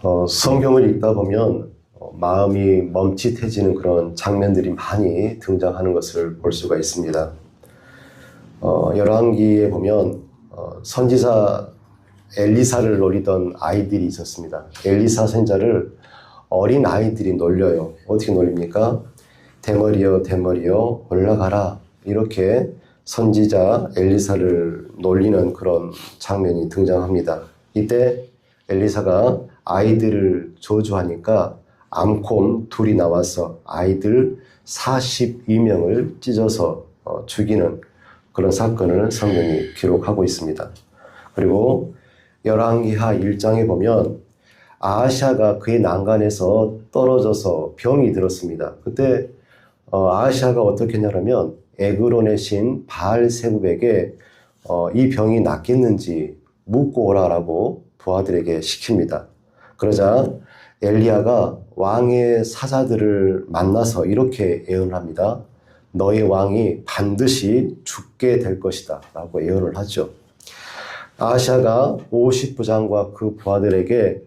성경을 읽다 보면 마음이 멈칫해지는 그런 장면들이 많이 등장하는 것을 볼 수가 있습니다. 열왕기에 보면 선지자 엘리사를 노리던 아이들이 있었습니다. 엘리사 선지자를 어린 아이들이 놀려요. 어떻게 놀립니까? 대머리여 대머리여 올라가라, 이렇게 선지자 엘리사를 놀리는 그런 장면이 등장합니다. 이때 엘리사가 아이들을 저주하니까 암콤 둘이 나와서 아이들 42명을 찢어서 죽이는 그런 사건을 성경이 기록하고 있습니다. 그리고 열왕기하 1장에 보면 아하시아가 그의 난간에서 떨어져서 병이 들었습니다. 그때 아하시아가 어떻게 했냐면 에그론의 신 바알세붑에게 이 병이 낫겠는지 묻고 오라라고 부하들에게 시킵니다. 그러자 엘리야가 왕의 사자들을 만나서 이렇게 예언을 합니다. 너의 왕이 반드시 죽게 될 것이다 라고 예언을 하죠. 아하시아가 50부장과 그 부하들에게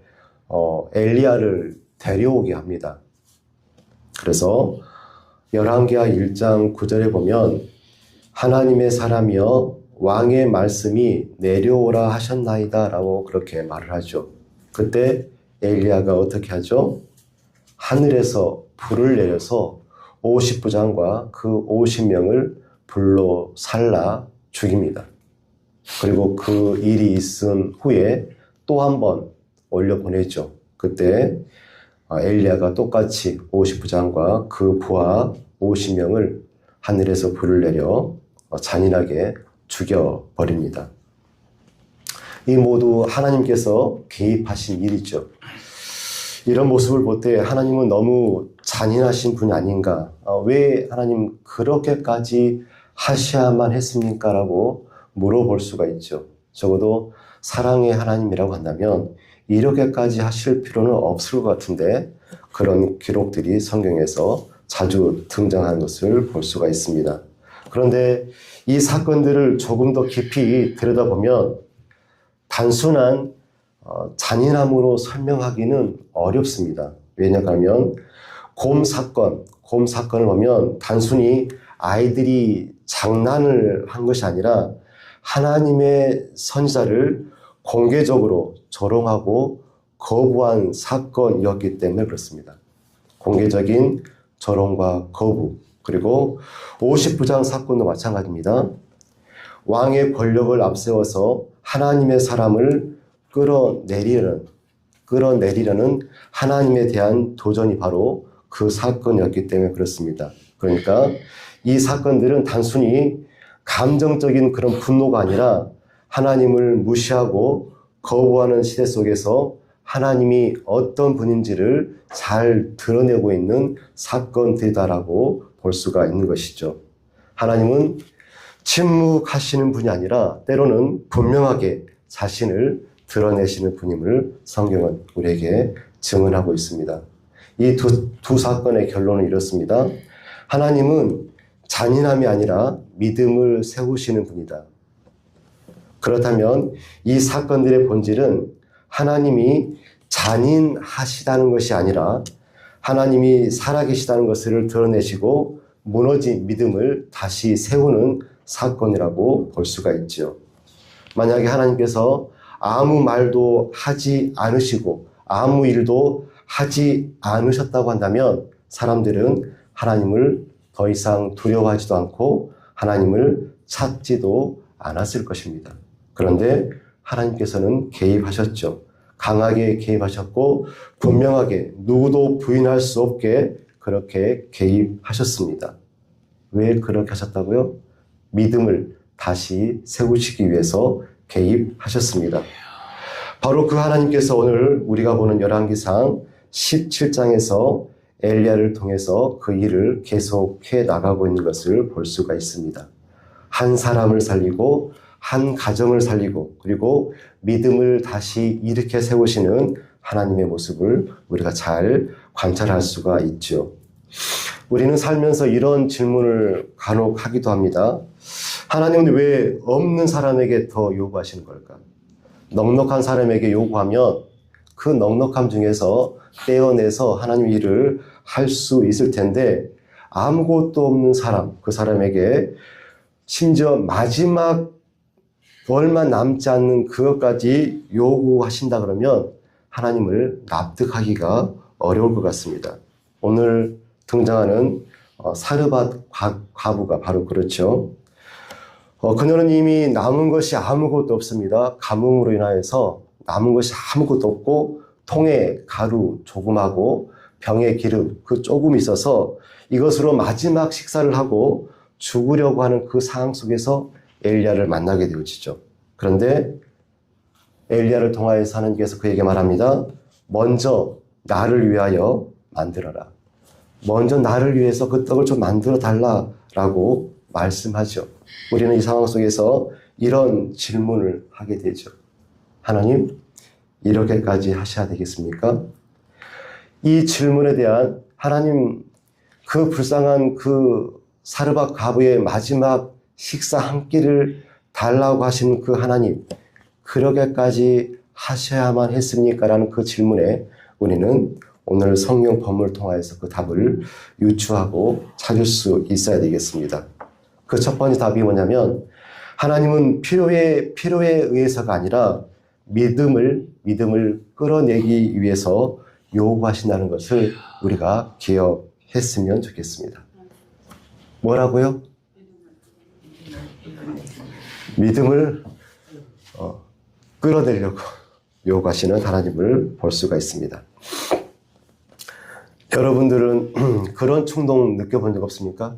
엘리야를 데려오게 합니다. 그래서 열왕기하 1장 9절에 보면 하나님의 사람이여 왕의 말씀이 내려오라 하셨나이다 라고 그렇게 말을 하죠. 그때 엘리야가 어떻게 하죠? 하늘에서 불을 내려서 50부장과 그 50명을 불로 살라 죽입니다. 그리고 그 일이 있은 후에 또 한 번 올려보내죠. 그때 엘리야가 똑같이 50부장과 그 부하 50명을 하늘에서 불을 내려 잔인하게 죽여버립니다. 이 모두 하나님께서 개입하신 일이죠. 이런 모습을 볼 때 하나님은 너무 잔인하신 분이 아닌가, 왜 하나님 그렇게까지 하셔야만 했습니까? 라고 물어볼 수가 있죠. 적어도 사랑의 하나님이라고 한다면 이렇게까지 하실 필요는 없을 것 같은데 그런 기록들이 성경에서 자주 등장하는 것을 볼 수가 있습니다. 그런데 이 사건들을 조금 더 깊이 들여다보면 단순한 잔인함으로 설명하기는 어렵습니다. 왜냐하면 곰 사건을 보면 단순히 아이들이 장난을 한 것이 아니라 하나님의 선지자를 공개적으로 조롱하고 거부한 사건이었기 때문에 그렇습니다. 공개적인 조롱과 거부, 그리고 50부장 사건도 마찬가지입니다. 왕의 권력을 앞세워서 하나님의 사람을 끌어내리려는 하나님에 대한 도전이 바로 그 사건이었기 때문에 그렇습니다. 그러니까 이 사건들은 단순히 감정적인 그런 분노가 아니라 하나님을 무시하고 거부하는 시대 속에서 하나님이 어떤 분인지를 잘 드러내고 있는 사건들이다라고 볼 수가 있는 것이죠. 하나님은 침묵하시는 분이 아니라 때로는 분명하게 자신을 드러내시는 분임을 성경은 우리에게 증언하고 있습니다. 이 두 사건의 결론은 이렇습니다. 하나님은 잔인함이 아니라 믿음을 세우시는 분이다. 그렇다면 이 사건들의 본질은 하나님이 잔인하시다는 것이 아니라 하나님이 살아계시다는 것을 드러내시고 무너진 믿음을 다시 세우는 사건이라고 볼 수가 있죠. 만약에 하나님께서 아무 말도 하지 않으시고 아무 일도 하지 않으셨다고 한다면 사람들은 하나님을 더 이상 두려워하지도 않고 하나님을 찾지도 않았을 것입니다. 그런데 하나님께서는 개입하셨죠. 강하게 개입하셨고 분명하게 누구도 부인할 수 없게 그렇게 개입하셨습니다. 왜 그렇게 하셨다고요? 믿음을 다시 세우시기 위해서 개입하셨습니다. 바로 그 하나님께서 오늘 우리가 보는 열왕기상 17장에서 엘리야를 통해서 그 일을 계속해 나가고 있는 것을 볼 수가 있습니다. 한 사람을 살리고 한 가정을 살리고 그리고 믿음을 다시 일으켜 세우시는 하나님의 모습을 우리가 잘 관찰할 수가 있죠. 우리는 살면서 이런 질문을 간혹 하기도 합니다. 하나님은 왜 없는 사람에게 더 요구하시는 걸까? 넉넉한 사람에게 요구하면 그 넉넉함 중에서 떼어내서 하나님 일을 할 수 있을 텐데 아무것도 없는 사람, 그 사람에게 심지어 마지막 얼마 남지 않는 그것까지 요구하신다 그러면 하나님을 납득하기가 어려울 것 같습니다. 오늘 등장하는 사르밧 과부가 바로 그렇죠. 그녀는 이미 남은 것이 아무것도 없습니다. 가뭄으로 인하여서 남은 것이 아무것도 없고 통에 가루 조금하고 병에 기름 그 조금 있어서 이것으로 마지막 식사를 하고 죽으려고 하는 그 상황 속에서 엘리야를 만나게 되어지죠. 그런데 엘리야를 통하여서 하나님께서 그에게 말합니다. 먼저 나를 위하여 만들어라. 먼저 나를 위해서 그 떡을 좀 만들어 달라라고 말씀하죠. 우리는 이 상황 속에서 이런 질문을 하게 되죠. 하나님, 이렇게까지 하셔야 되겠습니까? 이 질문에 대한 하나님 그 불쌍한 그 사르밧 과부의 마지막 식사 한 끼를 달라고 하신 그 하나님, 그렇게까지 하셔야만 했습니까? 라는 그 질문에 우리는 오늘 성경 본문을 통하여서 그 답을 유추하고 찾을 수 있어야 되겠습니다. 그 첫 번째 답이 뭐냐면 하나님은 필요에 의해서가 아니라 믿음을 끌어내기 위해서 요구하신다는 것을 우리가 기억했으면 좋겠습니다. 뭐라고요? 믿음을 끌어내려고 요구하시는 하나님을 볼 수가 있습니다. 여러분들은 그런 충동 느껴본 적 없습니까?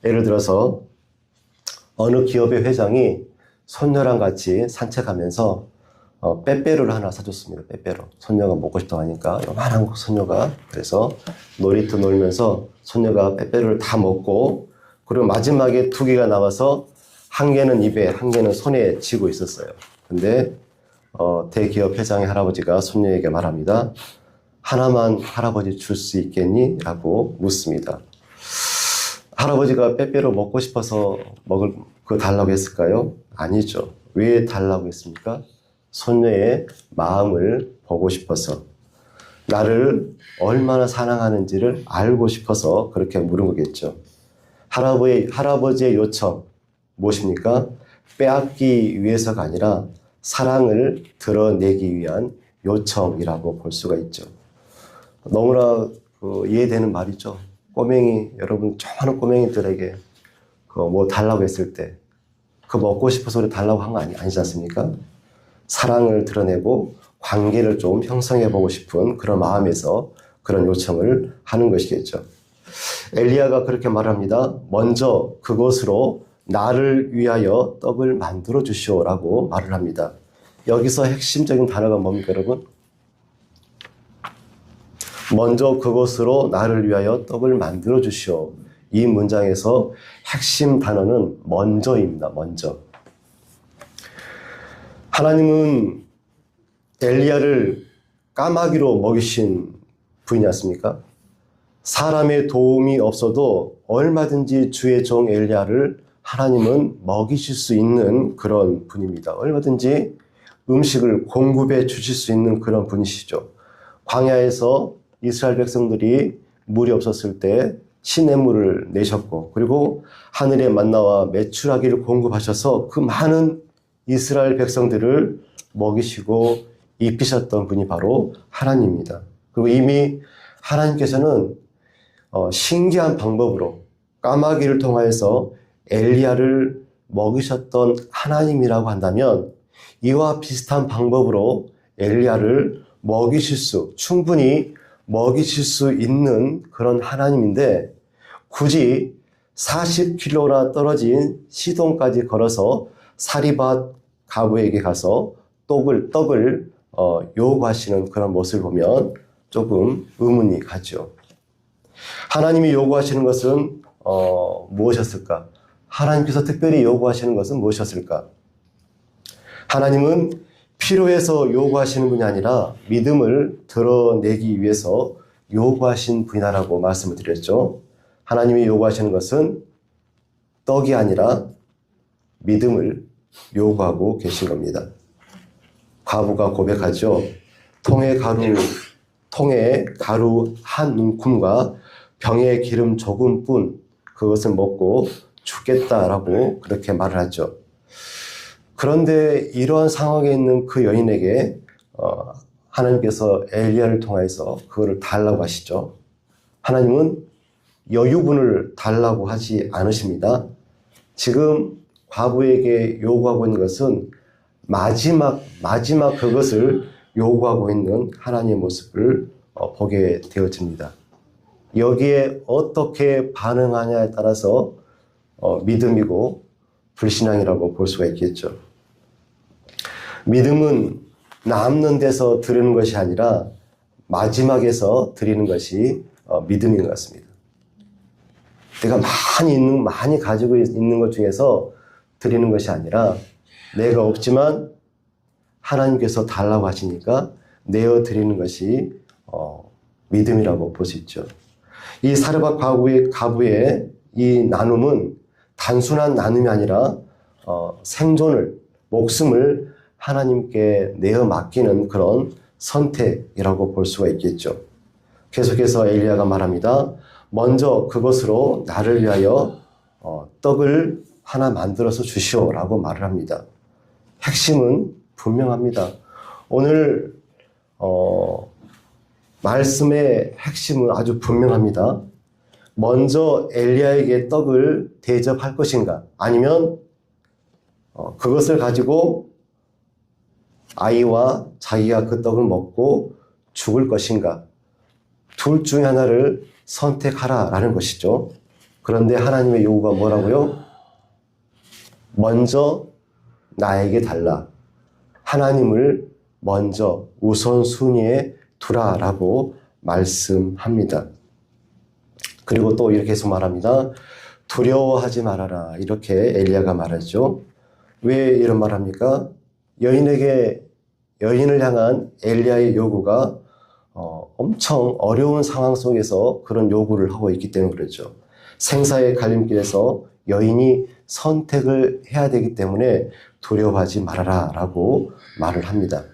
예를 들어서 어느 기업의 회장이 손녀랑 같이 산책하면서 빼빼로를 하나 사줬습니다. 빼빼로. 손녀가 먹고 싶다고 하니까 요만한 손녀가. 그래서 놀이터 놀면서 손녀가 빼빼로를 다 먹고 그리고 마지막에 2개가 나와서 한 개는 입에 한 개는 손에 쥐고 있었어요. 근데 대기업 회장의 할아버지가 손녀에게 말합니다. 하나만 할아버지 줄 수 있겠니? 라고 묻습니다. 할아버지가 빼빼로 먹고 싶어서 달라고 했을까요? 아니죠. 왜 달라고 했습니까? 손녀의 마음을 보고 싶어서, 나를 얼마나 사랑하는지를 알고 싶어서 그렇게 물은 거겠죠. 할아버지의 요청 무엇입니까? 빼앗기 위해서가 아니라 사랑을 드러내기 위한 요청이라고 볼 수가 있죠. 너무나 이해되는 말이죠. 꼬맹이, 여러분 조그마한 꼬맹이들에게 뭐 달라고 했을 때 먹고 싶어서 우리 달라고 한 거 아니지 않습니까? 사랑을 드러내고 관계를 좀 형성해보고 싶은 그런 마음에서 그런 요청을 하는 것이겠죠. 엘리야가 그렇게 말합니다. 먼저 그것으로 나를 위하여 떡을 만들어 주시오라고 말을 합니다. 여기서 핵심적인 단어가 뭡니까, 여러분? 먼저 그것으로 나를 위하여 떡을 만들어 주시오. 이 문장에서 핵심 단어는 먼저입니다. 먼저. 하나님은 엘리야를 까마귀로 먹이신 분이지 않습니까? 사람의 도움이 없어도 얼마든지 주의 종 엘리야를 하나님은 먹이실 수 있는 그런 분입니다. 얼마든지 음식을 공급해 주실 수 있는 그런 분이시죠. 광야에서 이스라엘 백성들이 물이 없었을 때 시냇물을 내셨고, 그리고 하늘의 만나와 메추라기를 공급하셔서 그 많은 이스라엘 백성들을 먹이시고 입히셨던 분이 바로 하나님입니다. 그리고 이미 하나님께서는 신기한 방법으로 까마귀를 통하여서 엘리야를 먹이셨던 하나님이라고 한다면 이와 비슷한 방법으로 엘리야를 충분히 먹이실 수 있는 그런 하나님인데 굳이 40km나 떨어진 시돈까지 걸어서 사르밧 과부에게 가서 떡을 요구하시는 그런 모습을 보면 조금 의문이 가죠. 하나님이 요구하시는 것은 무엇이었을까? 하나님께서 특별히 요구하시는 것은 무엇이었을까? 하나님은 필요해서 요구하시는 분이 아니라 믿음을 드러내기 위해서 요구하신 분이라고 말씀을 드렸죠. 하나님이 요구하시는 것은 떡이 아니라 믿음을 요구하고 계신 겁니다. 과부가 고백하죠. 통에 가루 한 움큼과 병에 기름 조금뿐 그것을 먹고 죽겠다라고 그렇게 말을 하죠. 그런데 이러한 상황에 있는 그 여인에게 하나님께서 엘리야를 통해서 그거를 달라고 하시죠. 하나님은 여유분을 달라고 하지 않으십니다. 지금 과부에게 요구하고 있는 것은 마지막 그것을 요구하고 있는 하나님의 모습을 보게 되어집니다. 여기에 어떻게 반응하냐에 따라서 믿음이고 불신앙이라고 볼 수가 있겠죠. 믿음은 남는 데서 드리는 것이 아니라 마지막에서 드리는 것이 믿음인 것 같습니다. 내가 많이 가지고 있는 것 중에서 드리는 것이 아니라 내가 없지만 하나님께서 달라고 하시니까 내어 드리는 것이 믿음이라고 볼 수 있죠. 이 사르밧 가부의 이 나눔은 단순한 나눔이 아니라 생존을, 목숨을 하나님께 내어 맡기는 그런 선택이라고 볼 수가 있겠죠. 계속해서 엘리야가 말합니다. 먼저 그것으로 나를 위하여 떡을 하나 만들어서 주시오라고 말을 합니다. 핵심은 분명합니다. 오늘 말씀의 핵심은 아주 분명합니다. 먼저 엘리야에게 떡을 대접할 것인가, 아니면 그것을 가지고 아이와 자기가 그 떡을 먹고 죽을 것인가, 둘 중에 하나를 선택하라라는 것이죠. 그런데 하나님의 요구가 뭐라고요? 먼저 나에게 달라. 하나님을 먼저 우선순위에 두라라고 말씀합니다. 그리고 또 이렇게 해서 말합니다. 두려워하지 말아라. 이렇게 엘리야가 말하죠. 왜 이런 말 합니까? 여인을 향한 엘리야의 요구가 엄청 어려운 상황 속에서 그런 요구를 하고 있기 때문에 그렇죠. 생사의 갈림길에서 여인이 선택을 해야 되기 때문에 두려워하지 말아라 라고 말을 합니다.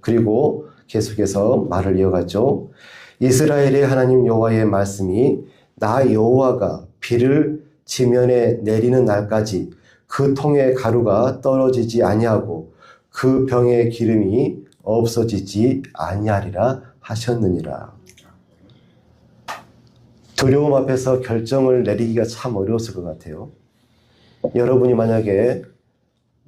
그리고 계속해서 말을 이어가죠. 이스라엘의 하나님 여호와의 말씀이 나 여호와가 비를 지면에 내리는 날까지 그 통의 가루가 떨어지지 아니하고 그 병의 기름이 없어지지 아니하리라 하셨느니라. 두려움 앞에서 결정을 내리기가 참 어려웠을 것 같아요. 여러분이 만약에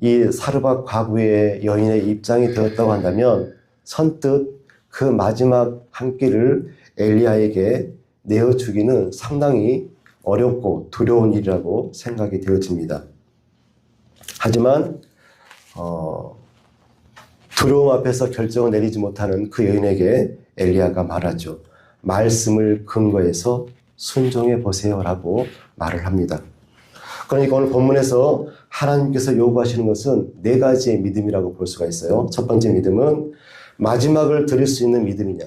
이 사르밧 과부의 여인의 입장이 되었다고 한다면 선뜻 그 마지막 한 끼를 엘리야에게 내어주기는 상당히 어렵고 두려운 일이라고 생각이 되어집니다. 하지만 두려움 앞에서 결정을 내리지 못하는 그 여인에게 엘리야가 말하죠. 말씀을 근거해서 순종해 보세요라고 말을 합니다. 그러니까 오늘 본문에서 하나님께서 요구하시는 것은 네 가지의 믿음이라고 볼 수가 있어요. 첫 번째 믿음은 마지막을 드릴 수 있는 믿음이냐.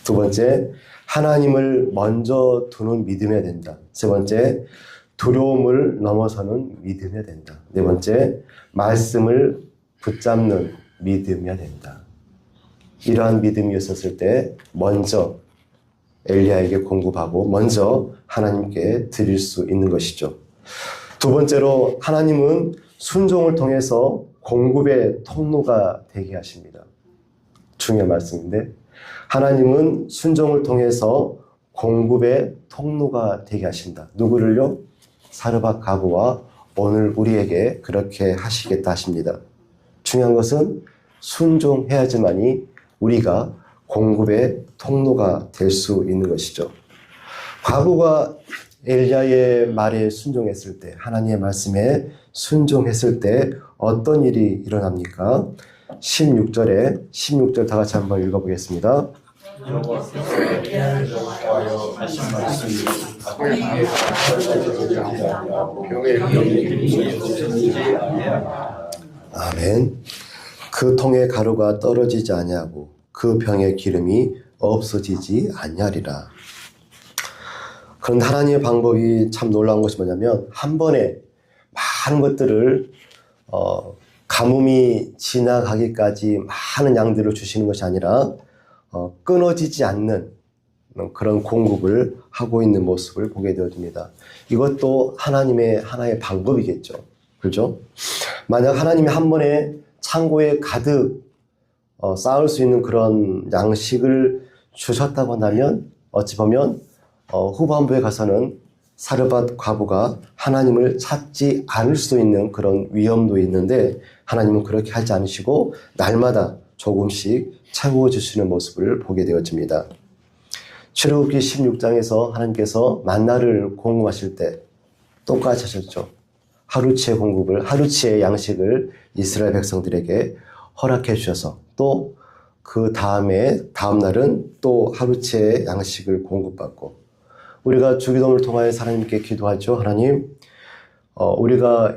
두 번째, 하나님을 먼저 두는 믿음이어야 된다. 세 번째, 두려움을 넘어서는 믿음이어야 된다. 네 번째, 말씀을 붙잡는 믿음이어야 된다. 이러한 믿음이 있었을 때 먼저 엘리야에게 공급하고 먼저 하나님께 드릴 수 있는 것이죠. 두 번째로 하나님은 순종을 통해서 공급의 통로가 되게 하십니다. 중요한 말씀인데 하나님은 순종을 통해서 공급의 통로가 되게 하신다. 누구를요? 사르밧 가부와 오늘 우리에게 그렇게 하시겠다 하십니다. 중요한 것은 순종해야지만이 우리가 공급의 통로가 될 수 있는 것이죠. 과부가 엘리야의 말에 순종했을 때, 하나님의 말씀에 순종했을 때 어떤 일이 일어납니까? 16절 다 같이 한번 읽어보겠습니다. 여호와께서 엘리야를 여호와여 하신 말씀이 아멘. 그 통의 가루가 떨어지지 아니하고 그 병의 기름이 없어지지 아니하리라. 그런데 하나님의 방법이 참 놀라운 것이 뭐냐면 한 번에 많은 것들을 가뭄이 지나가기까지 많은 양들을 주시는 것이 아니라 끊어지지 않는 그런 공급을 하고 있는 모습을 보게 되어집니다. 이것도 하나님의 하나의 방법이겠죠. 그렇죠? 만약 하나님이 한 번에 창고에 가득 쌓을 수 있는 그런 양식을 주셨다고 한다면 어찌 보면 후반부에 가서는 사르밧 과부가 하나님을 찾지 않을 수도 있는 그런 위험도 있는데 하나님은 그렇게 하지 않으시고 날마다 조금씩 채워주시는 모습을 보게 되어집니다. 출애굽기 16장에서 하나님께서 만나를 공급하실 때 똑같이 하셨죠. 하루치의 공급을, 하루치의 양식을 이스라엘 백성들에게 허락해 주셔서 또 그 다음 날은 또 하루치의 양식을 공급받고 우리가 주기도문을 통하여 하나님께 기도하죠. 하나님, 우리가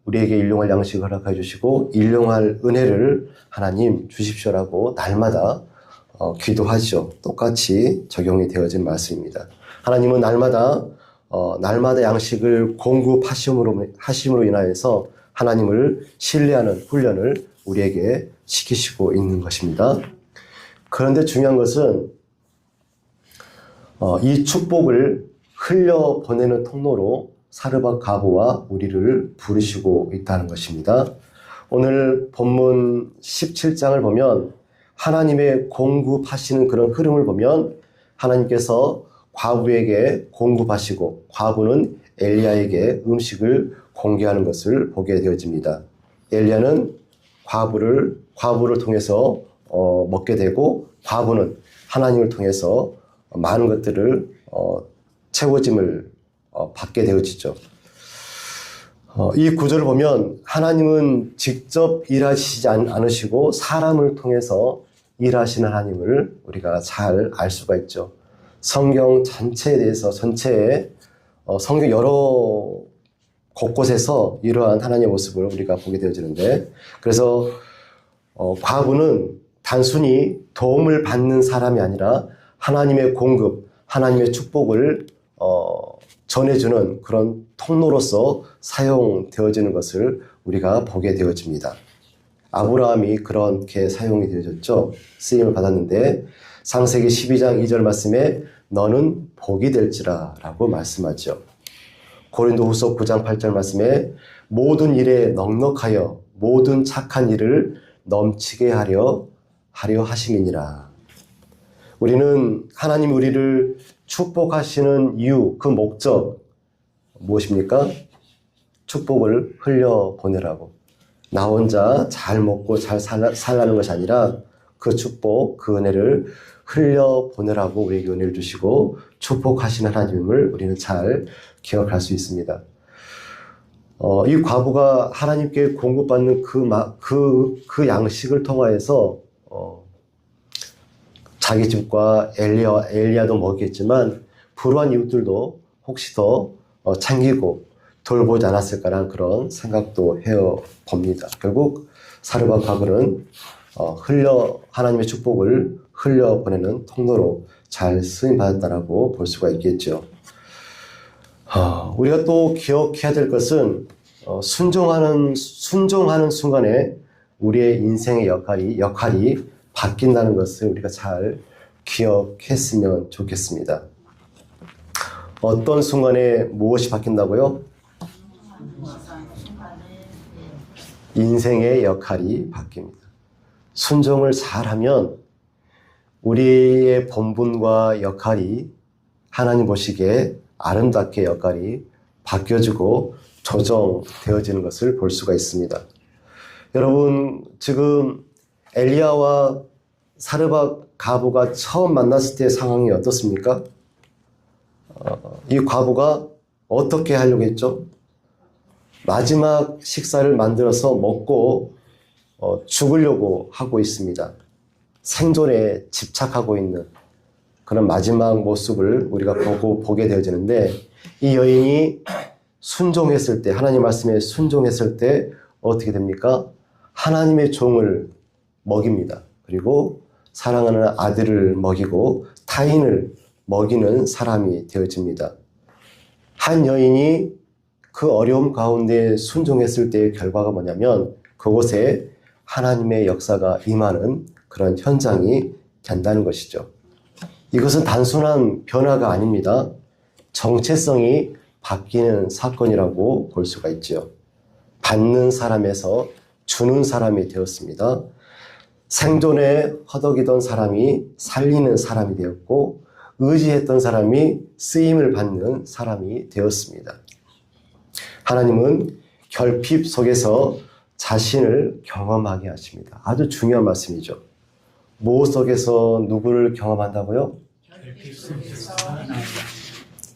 우리에게 일용할 양식을 허락해 주시고 일용할 은혜를 하나님 주십시오라고 날마다 기도하죠. 똑같이 적용이 되어진 말씀입니다. 하나님은 날마다 양식을 공급하심으로 인하여서 하나님을 신뢰하는 훈련을 우리에게 시키시고 있는 것입니다. 그런데 중요한 것은 이 축복을 흘려보내는 통로로 사르밧 과부와 우리를 부르시고 있다는 것입니다. 오늘 본문 17장을 보면 하나님의 공급하시는 그런 흐름을 보면 하나님께서 과부에게 공급하시고 과부는 엘리야에게 음식을 공개하는 것을 보게 되어집니다. 엘리야는 과부를 통해서 먹게 되고 과부는 하나님을 통해서 많은 것들을 채워짐을 받게 되어지죠. 이 구절을 보면 하나님은 직접 일하시지 않으시고 사람을 통해서 일하시는 하나님을 우리가 잘 알 수가 있죠. 성경 전체에 대해서 성경 여러 곳곳에서 이러한 하나님의 모습을 우리가 보게 되어지는데 그래서 과부는 단순히 도움을 받는 사람이 아니라 하나님의 공급, 하나님의 축복을 전해주는 그런 통로로서 사용되어지는 것을 우리가 보게 되어집니다. 아브라함이 그렇게 사용이 되어졌죠. 쓰임을 받았는데 창세기 12장 2절 말씀에 너는 복이 될지라 라고 말씀하죠. 고린도후서 9장 8절 말씀에 모든 일에 넉넉하여 모든 착한 일을 넘치게 하려 하심이니라. 우리는 하나님 우리를 축복하시는 이유, 그 목적 무엇입니까? 축복을 흘려보내라고. 나 혼자 잘 먹고 잘 살라는 것이 아니라 그 축복, 그 은혜를 흘려보내라고 우리에게 은혜를 주시고 축복하시는 하나님을 우리는 잘 기억할 수 있습니다. 이 과부가 하나님께 공급받는 그 양식을 통하여서 자기 집과 엘리야도 먹겠지만 불우한 이웃들도 혹시 더 챙기고 돌보지 않았을까라는 그런 생각도 해어 봅니다. 결국 사르밧 과부는 하나님의 축복을 흘려보내는 통로로 잘 쓰임받았다라고 볼 수가 있겠죠. 우리가 또 기억해야 될 것은 순종하는 순간에 우리의 인생의 역할이 바뀐다는 것을 우리가 잘 기억했으면 좋겠습니다. 어떤 순간에 무엇이 바뀐다고요? 인생의 역할이 바뀝니다. 순종을 잘하면 우리의 본분과 역할이 하나님 보시기에 아름답게 역할이 바뀌어지고 조정되어지는 것을 볼 수가 있습니다. 여러분, 지금 엘리야와 사르밧 과부가 처음 만났을 때의 상황이 어떻습니까? 이 과부가 어떻게 하려고 했죠? 마지막 식사를 만들어서 먹고 죽으려고 하고 있습니다. 생존에 집착하고 있는 그런 마지막 모습을 우리가 보게 되어지는데 이 여인이 순종했을 때, 하나님 말씀에 순종했을 때 어떻게 됩니까? 하나님의 종을 먹입니다. 그리고 사랑하는 아들을 먹이고 타인을 먹이는 사람이 되어집니다. 한 여인이 그 어려움 가운데 순종했을 때의 결과가 뭐냐면 그곳에 하나님의 역사가 임하는 그런 현장이 된다는 것이죠. 이것은 단순한 변화가 아닙니다. 정체성이 바뀌는 사건이라고 볼 수가 있죠. 받는 사람에서 주는 사람이 되었습니다. 생존에 허덕이던 사람이 살리는 사람이 되었고 의지했던 사람이 쓰임을 받는 사람이 되었습니다. 하나님은 결핍 속에서 자신을 경험하게 하십니다. 아주 중요한 말씀이죠. 뭐 속에서 누구를 경험한다고요?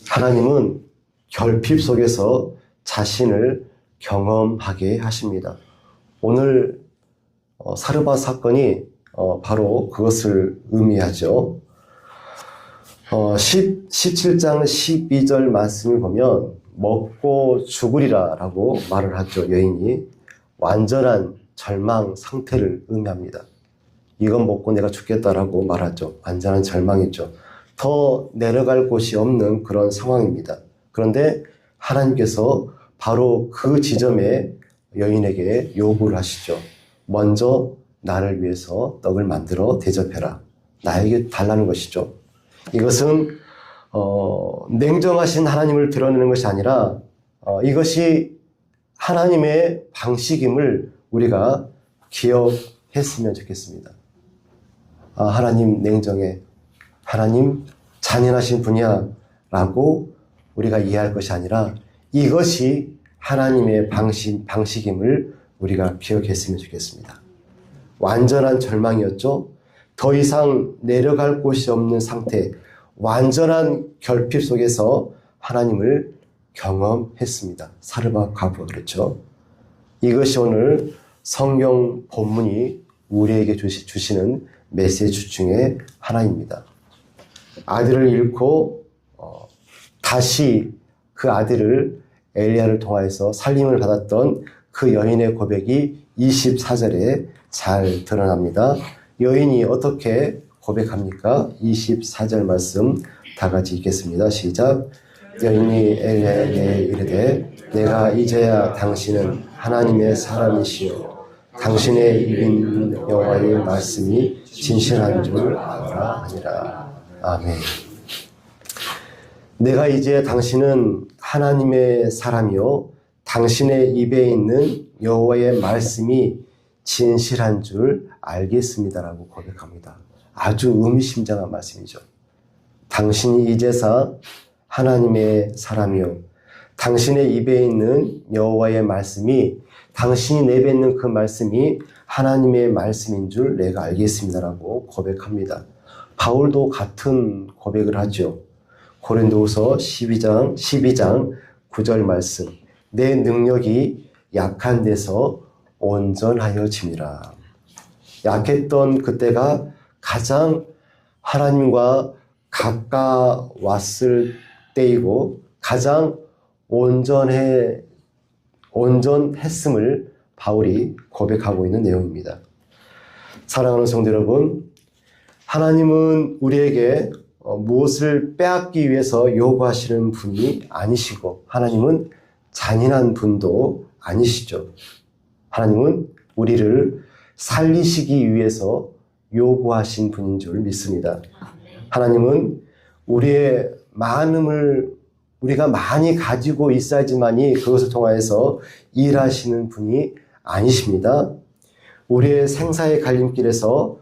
하나님은 결핍 속에서 자신을 경험하게 하십니다. 오늘 사르밧 사건이 바로 그것을 의미하죠. 17장 12절 말씀을 보면 먹고 죽으리라 라고 말을 하죠. 여인이 완전한 절망 상태를 의미합니다. 이건 먹고 내가 죽겠다라고 말하죠. 완전한 절망이죠. 더 내려갈 곳이 없는 그런 상황입니다. 그런데 하나님께서 바로 그 지점에 여인에게 요구를 하시죠. 먼저 나를 위해서 떡을 만들어 대접해라. 나에게 달라는 것이죠. 이것은 냉정하신 하나님을 드러내는 것이 아니라 이것이 하나님의 방식임을 우리가 기억했으면 좋겠습니다. 하나님 냉정해, 하나님 잔인하신 분이야 라고 우리가 이해할 것이 아니라 이것이 하나님의 방식임을 우리가 기억했으면 좋겠습니다. 완전한 절망이었죠. 더 이상 내려갈 곳이 없는 상태, 완전한 결핍 속에서 하나님을 경험했습니다. 사르밧 과부가 그렇죠. 이것이 오늘 성경 본문이 우리에게 주시는 메시지 중에 하나입니다. 아들을 잃고 다시 그 아들을 엘리야를 통하여서 살림을 받았던 그 여인의 고백이 24절에 잘 드러납니다. 여인이 어떻게 고백합니까? 24절 말씀 다 같이 읽겠습니다. 시작. 여인이 엘리야에게 이르되 내가 이제야 당신은 하나님의 사람이시요 당신의 입에 있는 여호와의 말씀이 진실한 줄 알아 하니라. 아멘. 내가 이제 당신은 하나님의 사람이요 당신의 입에 있는 여호와의 말씀이 진실한 줄 알겠습니다라고 고백합니다. 아주 의미심장한 말씀이죠. 당신이 이제서 하나님의 사람이요 당신의 입에 있는 여호와의 말씀이 당신이 내뱉는 그 말씀이 하나님의 말씀인 줄 내가 알겠습니다라고 고백합니다. 바울도 같은 고백을 하죠. 고린도후서 12장 9절 말씀. 내 능력이 약한 데서 온전하여짐이라. 약했던 그때가 가장 하나님과 가까웠을 때이고 가장 온전했음을 바울이 고백하고 있는 내용입니다. 사랑하는 성도 여러분, 하나님은 우리에게 무엇을 빼앗기 위해서 요구하시는 분이 아니시고 하나님은 잔인한 분도 아니시죠. 하나님은 우리를 살리시기 위해서 요구하신 분인 줄 믿습니다. 하나님은 우리의 많음을 우리가 많이 가지고 있어야지만이 그것을 통하여서 일하시는 분이 아니십니다. 우리의 생사의 갈림길에서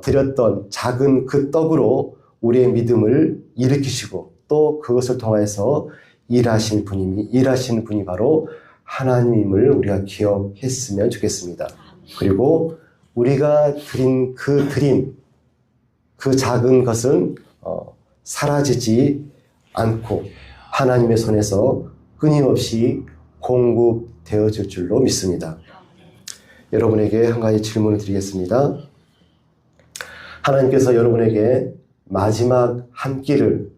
드렸던 작은 그 떡으로 우리의 믿음을 일으키시고 또 그것을 통하여서 일하시는 분이 바로 하나님임을 우리가 기억했으면 좋겠습니다. 그리고 우리가 드린 그 드림, 그 작은 것은 사라지지 않고 하나님의 손에서 끊임없이 공급되어질 줄로 믿습니다. 여러분에게 한 가지 질문을 드리겠습니다. 하나님께서 여러분에게 마지막 한 끼를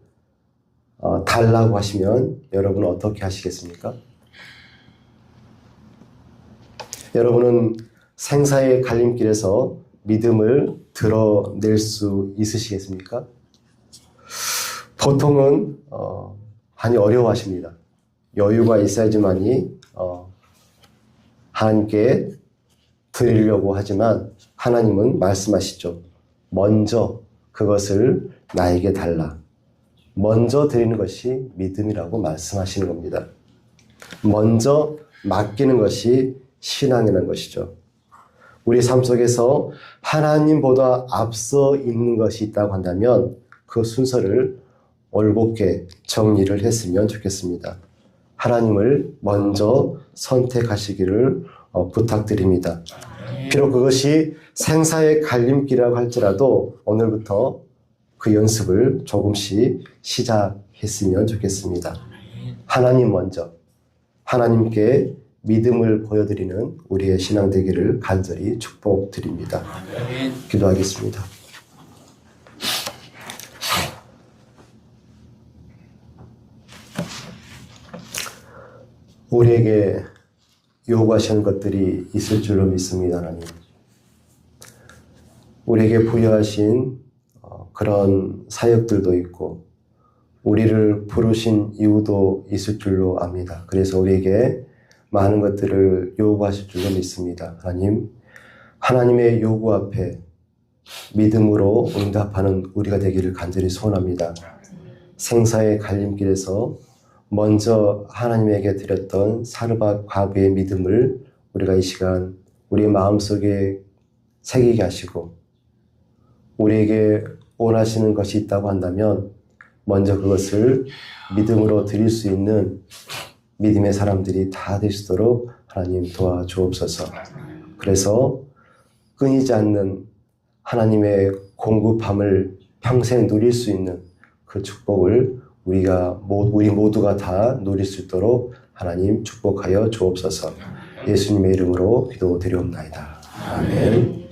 달라고 하시면 여러분은 어떻게 하시겠습니까? 여러분은 생사의 갈림길에서 믿음을 드러낼 수 있으시겠습니까? 보통은 많이 어려워하십니다. 여유가 있어야지만이 하나님께 드리려고 하지만 하나님은 말씀하시죠. 먼저 그것을 나에게 달라. 먼저 드리는 것이 믿음이라고 말씀하시는 겁니다. 먼저 맡기는 것이 신앙이라는 것이죠. 우리 삶 속에서 하나님보다 앞서 있는 것이 있다고 한다면 그 순서를 올곧게 정리를 했으면 좋겠습니다. 하나님을 먼저 선택하시기를 부탁드립니다. 비록 그것이 생사의 갈림길이라고 할지라도 오늘부터 그 연습을 조금씩 시작했으면 좋겠습니다. 하나님 먼저, 하나님께 믿음을 보여드리는 우리의 신앙 되기를 간절히 축복드립니다. 기도하겠습니다. 우리에게 요구하시는 것들이 있을 줄로 믿습니다, 하나님. 우리에게 부여하신 그런 사역들도 있고 우리를 부르신 이유도 있을 줄로 압니다. 그래서 우리에게 많은 것들을 요구하실 줄로 믿습니다. 하나님, 하나님의 요구 앞에 믿음으로 응답하는 우리가 되기를 간절히 소원합니다. 생사의 갈림길에서 먼저 하나님에게 드렸던 사르밧 과부의 믿음을 우리가 이 시간 우리의 마음속에 새기게 하시고 우리에게 원하시는 것이 있다고 한다면 먼저 그것을 믿음으로 드릴 수 있는 믿음의 사람들이 다 되시도록 하나님 도와주옵소서. 그래서 끊이지 않는 하나님의 공급함을 평생 누릴 수 있는 그 축복을 우리 모두가 다 누릴 수 있도록 하나님 축복하여 주옵소서. 예수님의 이름으로 기도드리옵나이다. 아멘.